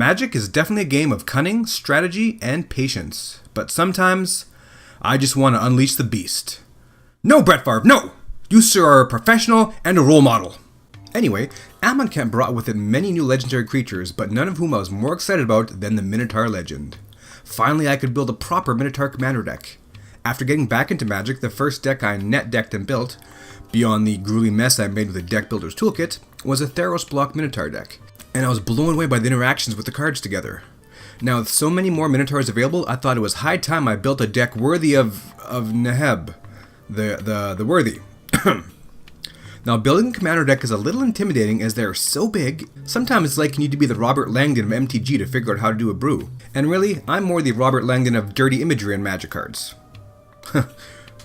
Magic is definitely a game of cunning, strategy, and patience. But sometimes, I just want to unleash the beast. No, Brett Favre, no! You, sir, are a professional and a role model. Anyway, Amonkhet brought with it many new legendary creatures, but none of whom I was more excited about than the Minotaur Legend. Finally, I could build a proper Minotaur commander deck. After getting back into Magic, the first deck I net decked and built, beyond the grueling mess I made with the Deck Builder's Toolkit, was a Theros block Minotaur deck, and I was blown away by the interactions with the cards together. Now, with so many more Minotaurs available, I thought it was high time I built a deck worthy of Neheb, the worthy. Now, building a commander deck is a little intimidating as they're so big. Sometimes it's like you need to be the Robert Langdon of MTG to figure out how to do a brew. And really, I'm more the Robert Langdon of dirty imagery and Magic cards.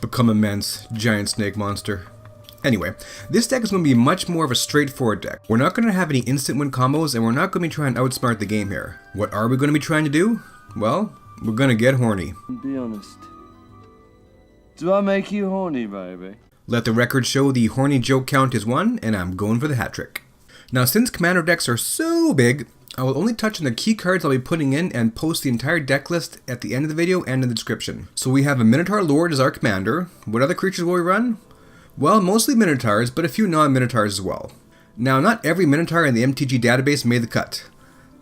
Become immense, giant snake monster. Anyway, this deck is going to be much more of a straightforward deck. We're not going to have any instant win combos, and we're not going to be trying to outsmart the game here. What are we going to be trying to do? Well, we're going to get horny. Be honest. Do I make you horny, baby? Let the record show the horny joke count is 1, and I'm going for the hat trick. Now, since commander decks are so big, I will only touch on the key cards I'll be putting in and post the entire deck list at the end of the video and in the description. So we have a Minotaur Lord as our commander. What other creatures will we run? Well, mostly Minotaurs, but a few non-Minotaurs as well. Now, not every Minotaur in the MTG database made the cut.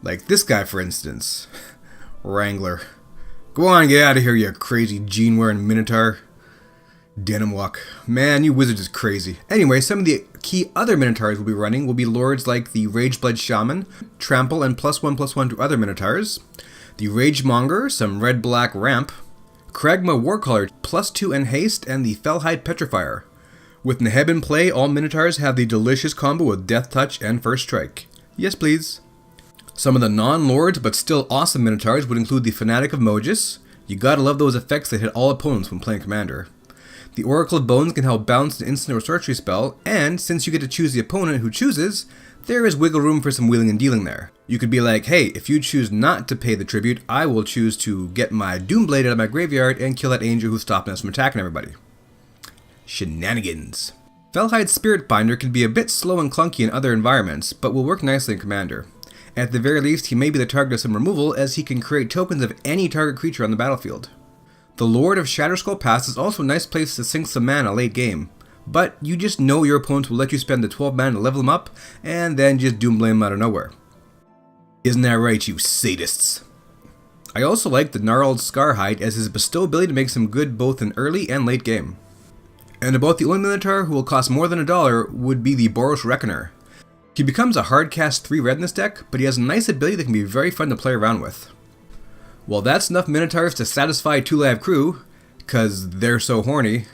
Like this guy, for instance. Wrangler. Go on, get out of here, you crazy gene-wearing Minotaur. Denim Walk. Man, you wizards is crazy. Anyway, some of the key other Minotaurs we'll be running will be lords like the Rageblood Shaman, Trample, and +1/+1 to other Minotaurs, the Ragemonger, some red-black ramp, Kragma Warcaller, +2 and haste, and the Felhide Petrifier. With Neheb in play, all Minotaurs have the delicious combo with Death Touch and First Strike. Yes, please. Some of the non-lords but still awesome Minotaurs would include the Fanatic of Mogis. You gotta love those effects that hit all opponents when playing Commander. The Oracle of Bones can help balance an instant or sorcery spell, and since you get to choose the opponent who chooses, there is wiggle room for some wheeling and dealing there. You could be like, hey, if you choose not to pay the tribute, I will choose to get my Doomblade out of my graveyard and kill that angel who's stopping us from attacking everybody. Shenanigans. Felhide's Spirit Binder can be a bit slow and clunky in other environments, but will work nicely in Commander. At the very least, he may be the target of some removal, as he can create tokens of any target creature on the battlefield. The Lord of Shatterskull Pass is also a nice place to sink some mana late game, but you just know your opponents will let you spend the 12 mana to level them up, and then just doomblade them out of nowhere. Isn't that right, you sadists? I also like the Gnarled Scarhide, as his bestow ability makes him good both in early and late game. And about the only Minotaur who will cost more than $1 would be the Boros Reckoner. He becomes a hard cast 3 red in this deck, but he has a nice ability that can be very fun to play around with. Well, that's enough Minotaurs to satisfy 2 Live Crew, cause they're so horny.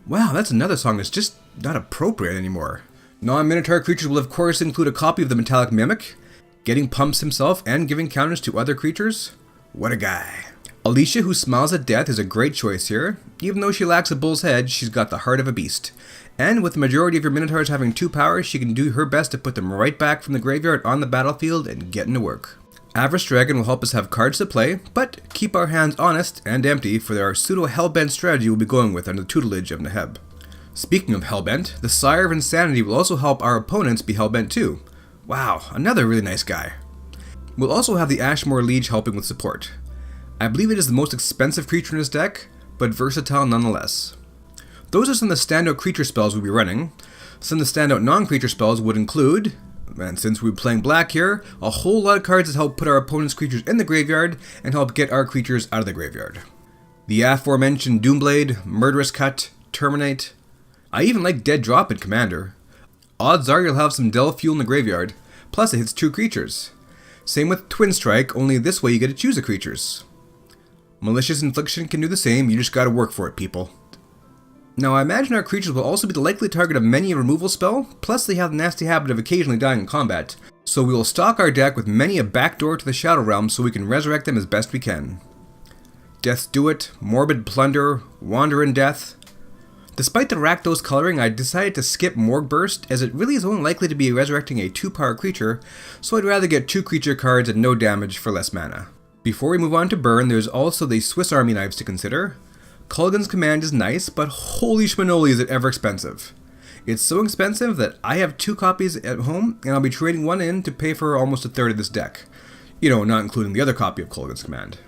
Wow, that's another song that's just not appropriate anymore. Non-Minotaur creatures will of course include a copy of the Metalic Mimic, getting pumps himself and giving counters to other creatures. What a guy. Alesha, who smiles at death, is a great choice here. Even though she lacks a bull's head, she's got the heart of a beast. And with the majority of your Minotaurs having 2 powers, she can do her best to put them right back from the graveyard on the battlefield and get into work. Avaricious Dragon will help us have cards to play, but keep our hands honest and empty for our pseudo-hellbent strategy we'll be going with under the tutelage of Neheb. Speaking of hellbent, the Sire of Insanity will also help our opponents be hellbent too. Wow, another really nice guy. We'll also have the Ashenmore Liege helping with support. I believe it is the most expensive creature in this deck, but versatile nonetheless. Those are some of the standout creature spells we'll be running. Some of the standout non-creature spells would include, and since we're playing black here, a whole lot of cards that help put our opponent's creatures in the graveyard and help get our creatures out of the graveyard. The aforementioned Doomblade, Murderous Cut, Terminate. I even like Dead Drop in Commander. Odds are you'll have some Delve Fuel in the graveyard, plus it hits 2 creatures. Same with Twin Strike, only this way you get to choose the creatures. Malicious Infliction can do the same, you just gotta work for it, people. Now, I imagine our creatures will also be the likely target of many a removal spell, plus they have the nasty habit of occasionally dying in combat, so we will stock our deck with many a backdoor to the Shadow Realm so we can resurrect them as best we can. Death's Do It, Morbid Plunder, Wander in Death. Despite the Rakdos coloring, I decided to skip Morgue Burst, as it really is only likely to be resurrecting a 2-power creature, so I'd rather get 2 creature cards and no damage for less mana. Before we move on to burn, there's also the Swiss Army knives to consider. Culligan's Command is nice, but holy schmanoli is it ever expensive. It's so expensive that I have 2 copies at home, and I'll be trading one in to pay for almost a third of this deck. You know, not including the other copy of Kolaghan's Command.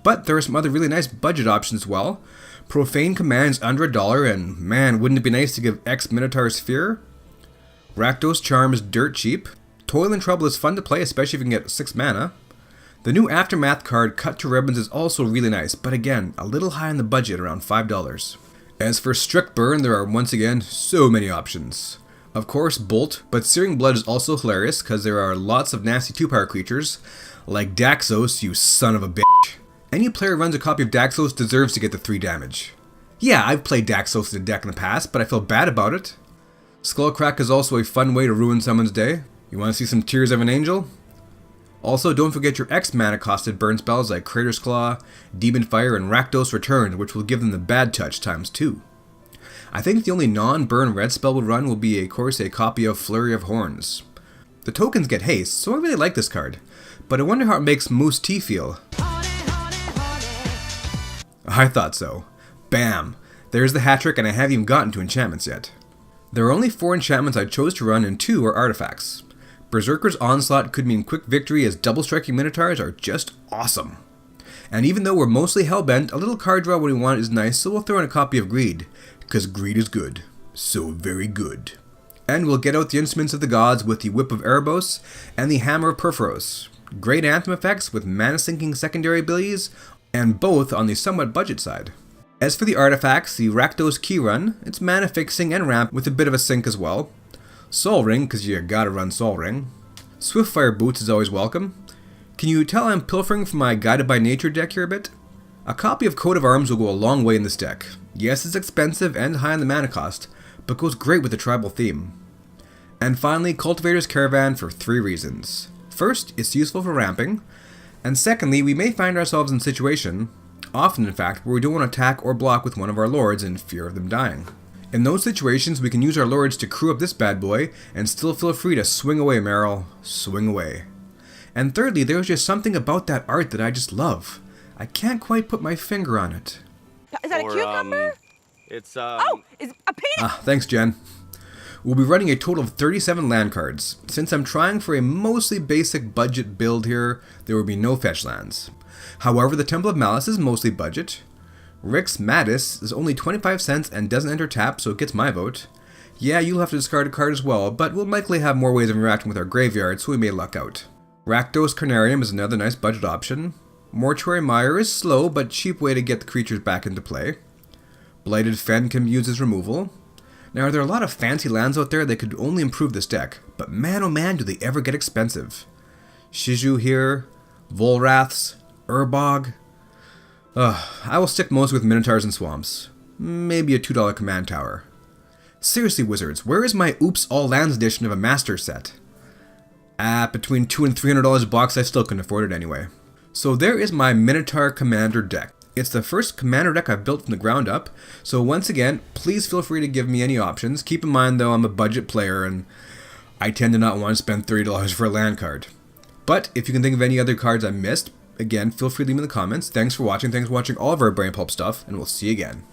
But there are some other really nice budget options as well. Profane Command's under $1, and man, wouldn't it be nice to give X Minotaurs Fear? Rakdos Charm is dirt cheap. Toil and Trouble is fun to play, especially if you can get 6 mana. The new Aftermath card, Cut to Ribbons, is also really nice, but again, a little high on the budget, around $5. As for Strict Burn, there are once again so many options. Of course, Bolt, but Searing Blood is also hilarious because there are lots of nasty 2-power creatures, like Daxos, you son of a bitch. Any player who runs a copy of Daxos deserves to get the 3 damage. Yeah, I've played Daxos in a deck in the past, but I feel bad about it. Skullcrack is also a fun way to ruin someone's day. You want to see some Tears of an Angel? Also, don't forget your X mana costed burn spells like Crater's Claw, Demon Fire, and Rakdos Return, which will give them the bad touch ×2. I think the only non-burn red spell we'll run will be, of course, a copy of Flurry of Horns. The tokens get haste, so I really like this card, but I wonder how it makes Moose T feel. I thought so. Bam! There's the hat trick, and I haven't even gotten to enchantments yet. There are only 4 enchantments I chose to run, and 2 are artifacts. Berserker's Onslaught could mean quick victory, as double striking Minotaurs are just awesome. And even though we're mostly hellbent, a little card draw when we want is nice, so we'll throw in a copy of Greed, because Greed is good. So very good. And we'll get out the Instruments of the Gods with the Whip of Erebos and the Hammer of Perforos. Great Anthem effects with mana sinking secondary abilities, and both on the somewhat budget side. As for the artifacts, the Rakdos Key Run, it's mana fixing and ramp with a bit of a sink as well. Sol Ring, because you gotta run Sol Ring. Swiftfire Boots is always welcome. Can you tell I'm pilfering from my Guided by Nature deck here a bit? A copy of Coat of Arms will go a long way in this deck. Yes, it's expensive and high on the mana cost, but goes great with the tribal theme. And finally, Cultivator's Caravan for 3 reasons. First, it's useful for ramping, and secondly, we may find ourselves in a situation, often in fact, where we don't want to attack or block with one of our lords in fear of them dying. In those situations, we can use our lords to crew up this bad boy, and still feel free to swing away, Meryl. Swing away. And thirdly, there's just something about that art that I just love. I can't quite put my finger on it. Is that a cucumber? Oh, it's a peanut! Thanks, Jen. We'll be running a total of 37 land cards. Since I'm trying for a mostly basic budget build here, there will be no fetch lands. However, the Temple of Malice is mostly budget. Rick's Mattis is only 25 cents and doesn't enter tap, so it gets my vote. Yeah, you'll have to discard a card as well, but we'll likely have more ways of interacting with our graveyard, so we may luck out. Rakdos Carnarium is another nice budget option. Mortuary Mire is slow, but cheap way to get the creatures back into play. Blighted Fen can be used as removal. Now, there are a lot of fancy lands out there that could only improve this deck, but man oh man do they ever get expensive. Shiju here, Volraths, Urbog. I will stick most with Minotaurs and Swamps. Maybe a $2 command tower. Seriously, Wizards, where is my Oops All Lands edition of a Master set? Between $200 and $300 a box, I still couldn't afford it anyway. So there is my Minotaur Commander deck. It's the first Commander deck I've built from the ground up, so once again, please feel free to give me any options. Keep in mind though, I'm a budget player and I tend to not want to spend $30 for a land card. But if you can think of any other cards I missed, again, feel free to leave them in the comments. Thanks for watching all of our Brain Pulp stuff, and we'll see you again.